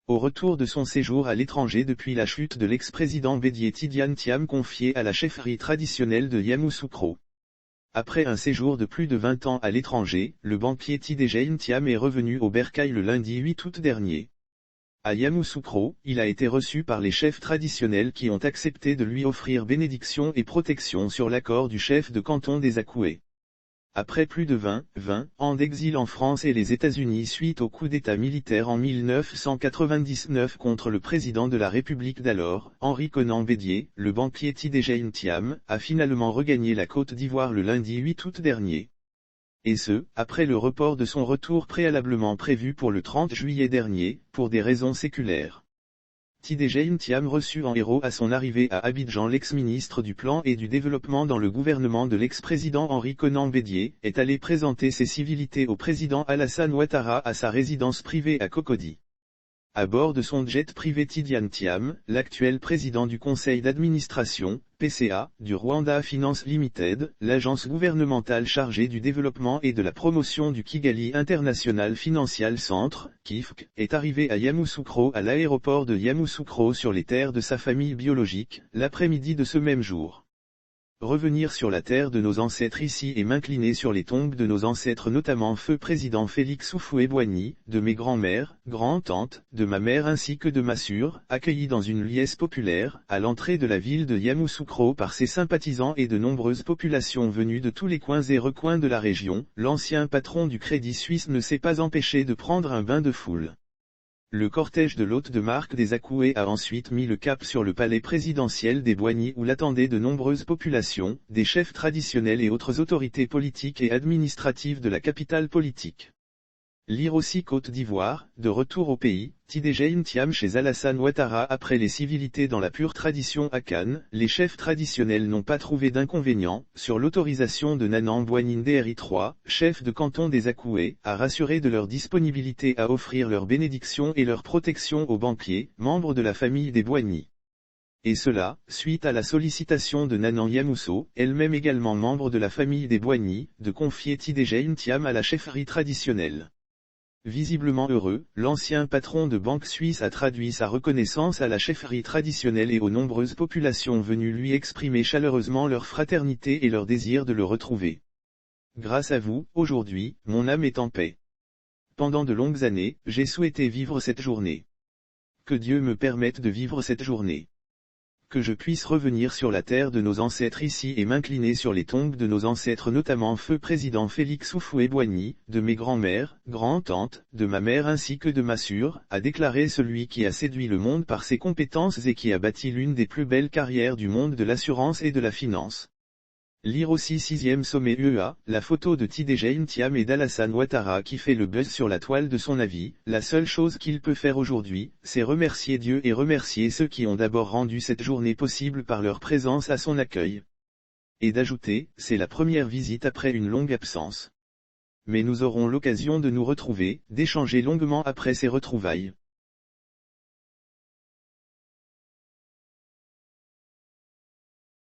Au retour de son séjour à l'étranger depuis la chute de l'ex-président Bédié Tidiane Thiam confié à la chefferie traditionnelle de Yamoussoukro. Après un séjour de plus de 20 ans à l'étranger, le banquier Tidjane Thiam est revenu au Bercail le lundi 8 août dernier. À Yamoussoukro, il a été reçu par les chefs traditionnels qui ont accepté de lui offrir bénédiction et protection sur l'accord du chef de canton des Akoués. Après plus de 20 ans d'exil en France et les États-Unis suite au coup d'État militaire en 1999 contre le président de la République d'alors, Henri Konan Bédié, le banquier Tidjane Thiam, a finalement regagné la Côte d'Ivoire le lundi 8 août dernier. Et ce, après le report de son retour préalablement prévu pour le 30 juillet dernier, pour des raisons séculaires. Tidjane Thiam reçut en héros à son arrivée à Abidjan l'ex-ministre du Plan et du Développement dans le gouvernement de l'ex-président Henri Konan Bédié, est allé présenter ses civilités au président Alassane Ouattara à sa résidence privée à Cocody. À bord de son jet privé Tidjane Thiam, l'actuel président du conseil d'administration, PCA, du Rwanda Finance Limited, l'agence gouvernementale chargée du développement et de la promotion du Kigali International Financial Centre, KIFC, est arrivé à Yamoussoukro à l'aéroport de Yamoussoukro sur les terres de sa famille biologique, l'après-midi de ce même jour. Revenir sur la terre de nos ancêtres ici et m'incliner sur les tombes de nos ancêtres notamment feu président Félix Houphouët-Boigny, de mes grands-mères, grands-tantes, de ma mère ainsi que de ma sœur, accueillis dans une liesse populaire, à l'entrée de la ville de Yamoussoukro par ses sympathisants et de nombreuses populations venues de tous les coins et recoins de la région, l'ancien patron du Crédit Suisse ne s'est pas empêché de prendre un bain de foule. Le cortège de l'hôte de marque des Akoués a ensuite mis le cap sur le palais présidentiel des Boigny où l'attendaient de nombreuses populations, des chefs traditionnels et autres autorités politiques et administratives de la capitale politique. Lire aussi Côte d'Ivoire, de retour au pays, Tidjane Thiam chez Alassane Ouattara après les civilités dans la pure tradition akane, les chefs traditionnels n'ont pas trouvé d'inconvénient, sur l'autorisation de Nanan Boigny Nderi III, chef de canton des Akoués, à rassurer de leur disponibilité à offrir leur bénédiction et leur protection aux banquiers, membres de la famille des Boigny. Et cela, suite à la sollicitation de Nanan Yamousso, elle-même également membre de la famille des Boigny, de confier Tidjane Thiam à la chefferie traditionnelle. Visiblement heureux, l'ancien patron de banque suisse a traduit sa reconnaissance à la chefferie traditionnelle et aux nombreuses populations venues lui exprimer chaleureusement leur fraternité et leur désir de le retrouver. Grâce à vous, aujourd'hui, mon âme est en paix. Pendant de longues années, j'ai souhaité vivre cette journée. Que Dieu me permette de vivre cette journée. Que je puisse revenir sur la terre de nos ancêtres ici et m'incliner sur les tombes de nos ancêtres notamment feu président Félix Houphouët-Boigny, de mes grands-mères, grands-tantes, de ma mère ainsi que de ma sœur, a déclaré celui qui a séduit le monde par ses compétences et qui a bâti l'une des plus belles carrières du monde de l'assurance et de la finance. Lire aussi 6e sommet UEA, la photo de Tidjane Thiam et d'Alassane Ouattara qui fait le buzz sur la toile de son avis. La seule chose qu'il peut faire aujourd'hui, c'est remercier Dieu et remercier ceux qui ont d'abord rendu cette journée possible par leur présence à son accueil. Et d'ajouter, c'est la première visite après une longue absence. Mais nous aurons l'occasion de nous retrouver, d'échanger longuement après ces retrouvailles.